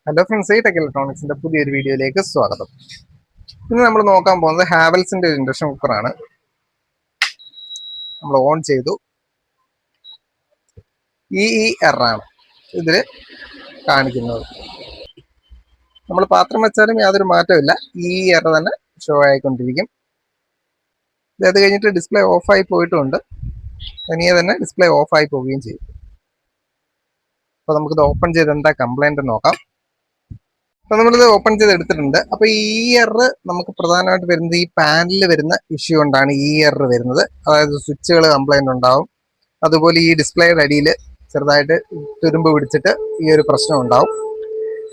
Hello friends, tech ഇലക്ട്രോണിക്സിന്റെ പുതിയൊരു വീഡിയോയിലേക്ക് സ്വാഗതം. ഇന്ന് നമ്മൾ നോക്കാൻ പോകുന്നത് ഹാവൽസിന്റെ ഒരു ഇൻഡക്ഷൻ കുക്കറാണ്. നമ്മൾ ഓൺ ചെയ്തു. എറാണ് ഇതിൽ കാണിക്കുന്നത്. നമ്മൾ പാത്രം വെച്ചാലും യാതൊരു മാറ്റമില്ല, എറ തന്നെ ഷോ ആയിക്കൊണ്ടിരിക്കും. അത് കഴിഞ്ഞിട്ട് ഡിസ്പ്ലേ ഓഫായി പോയിട്ടുണ്ട്. തനിയെ തന്നെ ഡിസ്പ്ലേ ഓഫായി പോവുകയും ചെയ്യും. അപ്പോൾ നമുക്കിത് ഓപ്പൺ ചെയ്ത് എന്താ കംപ്ലൈന്റ് നോക്കാം. അപ്പൊ നമ്മളിത് ഓപ്പൺ ചെയ്ത് എടുത്തിട്ടുണ്ട്. അപ്പൊ എറർ നമുക്ക് പ്രധാനമായിട്ട് വരുന്നത് ഈ പാനലിൽ വരുന്ന ഇഷ്യൂ കൊണ്ടാണ് എറർ വരുന്നത്. അതായത് സ്വിച്ചുകൾ കംപ്ലൈന്റ് ഉണ്ടാവും. അതുപോലെ ഈ ഡിസ്പ്ലേയുടെ അടിയിൽ ചെറുതായിട്ട് തുരുമ്പ് പിടിച്ചിട്ട് ഈ ഒരു പ്രശ്നം ഉണ്ടാവും.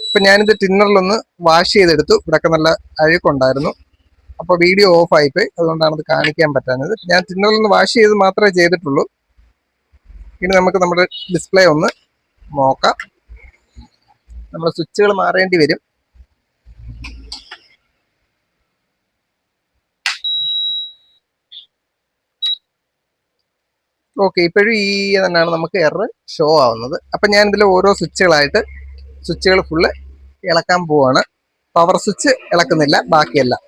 അപ്പൊ ഞാനിത് ടിന്നറിലൊന്ന് വാഷ് ചെയ്തെടുത്തു. ഇവിടെയൊക്കെ നല്ല അഴുക്കുണ്ടായിരുന്നു. അപ്പോൾ വീഡിയോ ഓഫ് ആയിപ്പോയി, അതുകൊണ്ടാണ് ഇത് കാണിക്കാൻ പറ്റാഞ്ഞത്. ഞാൻ ടിന്നറിലൊന്ന് വാഷ് ചെയ്ത് മാത്രമേ ചെയ്തിട്ടുള്ളൂ. ഇനി നമുക്ക് നമ്മുടെ ഡിസ്പ്ലേ ഒന്ന് നോക്കാം. നമ്മുടെ സ്വിച്ചുകൾ മാറേണ്ടി വരും. ഓക്കെ, ഇപ്പോഴും തന്നെയാണ് നമുക്ക് എറർ ഷോ ആവുന്നത്. അപ്പം ഞാൻ ഇതിൽ ഓരോ സ്വിച്ചുകൾ ഫുള്ള് ഇളക്കാൻ പോവാണ്. പവർ സ്വിച്ച് ഇളക്കുന്നില്ല, ബാക്കിയെല്ലാം.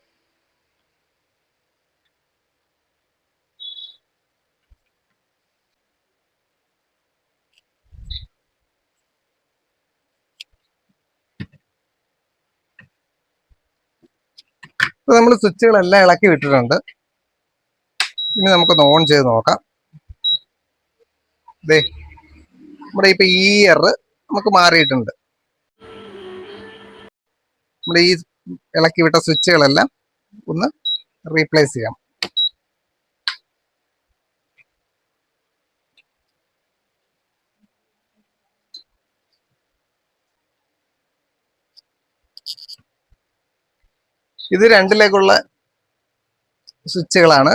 ഇപ്പൊ നമ്മൾ സ്വിച്ചുകളെല്ലാം ഇളക്കി വിട്ടിട്ടുണ്ട്. ഇനി നമുക്കൊന്ന് ഓൺ ചെയ്ത് നോക്കാം. ദേ, നമ്മുടെ ഇപ്പൊ എറർ നമുക്ക് മാറിയിട്ടുണ്ട്. നമ്മുടെ ഈ ഇളക്കി വിട്ട സ്വിച്ചുകളെല്ലാം ഒന്ന് റീപ്ലേസ് ചെയ്യാം. ഇത് രണ്ടിലേക്കുള്ള സ്വിച്ചുകളാണ്.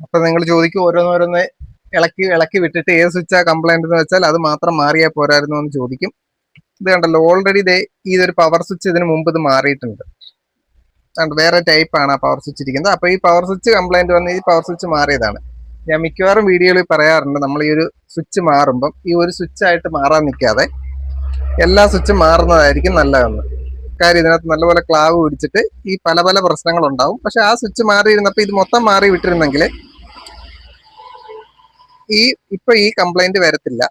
അപ്പൊ നിങ്ങൾ ചോദിക്കും, ഓരോന്നോരോന്ന് ഇളക്കി വിട്ടിട്ട് ഏത് സ്വിച്ചാ കംപ്ലൈന്റ് എന്ന് വെച്ചാൽ അത് മാത്രം മാറിയാൽ പോരായിരുന്നു എന്ന് ചോദിക്കും. ഇത് കണ്ടല്ലോ, ഓൾറെഡി ഇതൊരു പവർ സ്വിച്ച് ഇതിന് മുമ്പ് ഇത് മാറിയിട്ടുണ്ട്. വേറെ ടൈപ്പാണ് ആ പവർ സ്വിച്ച് ഇരിക്കുന്നത്. അപ്പൊ ഈ പവർ സ്വിച്ച് കംപ്ലൈന്റ് വന്ന് ഈ പവർ സ്വിച്ച് മാറിയതാണ്. ഞാൻ മിക്കവാറും വീഡിയോയിൽ പറയാറുണ്ട്, നമ്മൾ ഈ ഒരു സ്വിച്ച് മാറുമ്പം ഈ ഒരു സ്വിച്ചായിട്ട് മാറാൻ നിൽക്കാതെ എല്ലാ സ്വിച്ചും മാറുന്നതായിരിക്കും നല്ലതെന്ന്. കാര്യം ഇതിനകത്ത് നല്ലപോലെ ക്ലാവ് പിടിച്ചിട്ട് ഈ പല പല പ്രശ്നങ്ങളുണ്ടാവും. പക്ഷെ ആ സ്വിച്ച് മാറിയിരുന്നപ്പോൾ ഇത് മൊത്തം മാറി വിട്ടിരുന്നെങ്കിൽ ഇപ്പൊ ഈ കംപ്ലൈന്റ് വരത്തില്ല.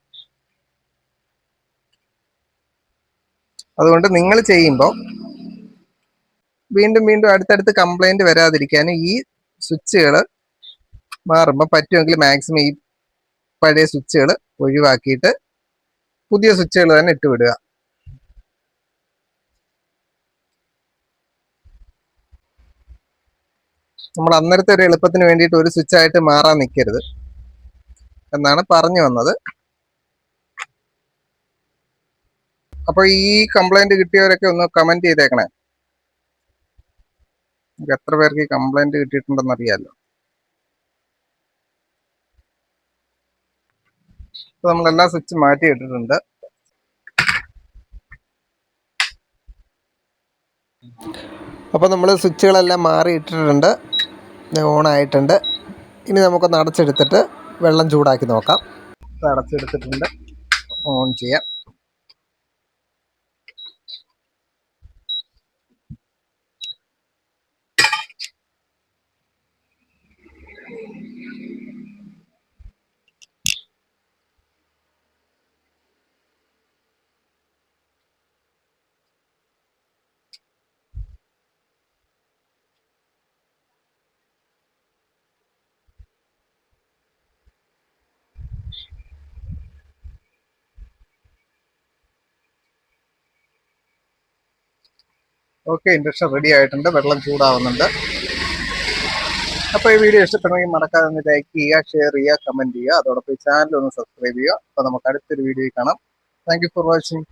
അതുകൊണ്ട് നിങ്ങൾ ചെയ്യുമ്പോൾ വീണ്ടും വീണ്ടും അടുത്തടുത്ത് കംപ്ലൈന്റ് വരാതിരിക്കാൻ ഈ സ്വിച്ചുകൾ മാറുമ്പോൾ പറ്റുമെങ്കിൽ മാക്സിമം ഈ പഴയ സ്വിച്ചുകൾ ഒഴിവാക്കിയിട്ട് പുതിയ സ്വിച്ചുകൾ തന്നെ ഇട്ട് വിടുക. നമ്മൾ അന്നേരത്തെ ഒരു എളുപ്പത്തിന് വേണ്ടിയിട്ട് ഒരു സ്വിച്ചായിട്ട് മാറാൻ നിൽക്കരുത് എന്നാണ് പറഞ്ഞു വന്നത്. അപ്പൊ ഈ കംപ്ലൈന്റ് കിട്ടിയവരൊക്കെ ഒന്ന് കമന്റ് ചെയ്തേക്കണേ. എത്ര പേർക്ക് ഈ കംപ്ലൈന്റ് കിട്ടിയിട്ടുണ്ടെന്ന് അറിയാലോ. അപ്പൊ നമ്മളെല്ലാ സ്വിച്ച് മാറ്റി ഇട്ടിട്ടുണ്ട്. അപ്പോൾ നമ്മൾ സ്വിച്ചുകളെല്ലാം മാറി ഇട്ടിട്ടുണ്ട്, ഓൺ ആയിട്ടുണ്ട്. ഇനി നമുക്കൊന്ന് അടച്ചെടുത്തിട്ട് വെള്ളം ചൂടാക്കി നോക്കാം. അടച്ചെടുത്തിട്ടുണ്ട്, ഓൺ ചെയ്യാം. ഓക്കെ, ഇൻഡക്ഷൻ റെഡി ആയിട്ടുണ്ട്, വെള്ളം ചൂടാവുന്നുണ്ട്. അപ്പോൾ ഈ വീഡിയോ ഇഷ്ടപ്പെടണമെങ്കിൽ മറക്കാതെ ഒന്ന് ലൈക്ക് ചെയ്യുക, ഷെയർ ചെയ്യുക, കമന്റ് ചെയ്യുക. അതോടൊപ്പം ഈ ചാനൽ ഒന്ന് സബ്സ്ക്രൈബ് ചെയ്യുക. അപ്പോൾ നമുക്ക് അടുത്തൊരു വീഡിയോയിൽ കാണാം. Thank you for watching.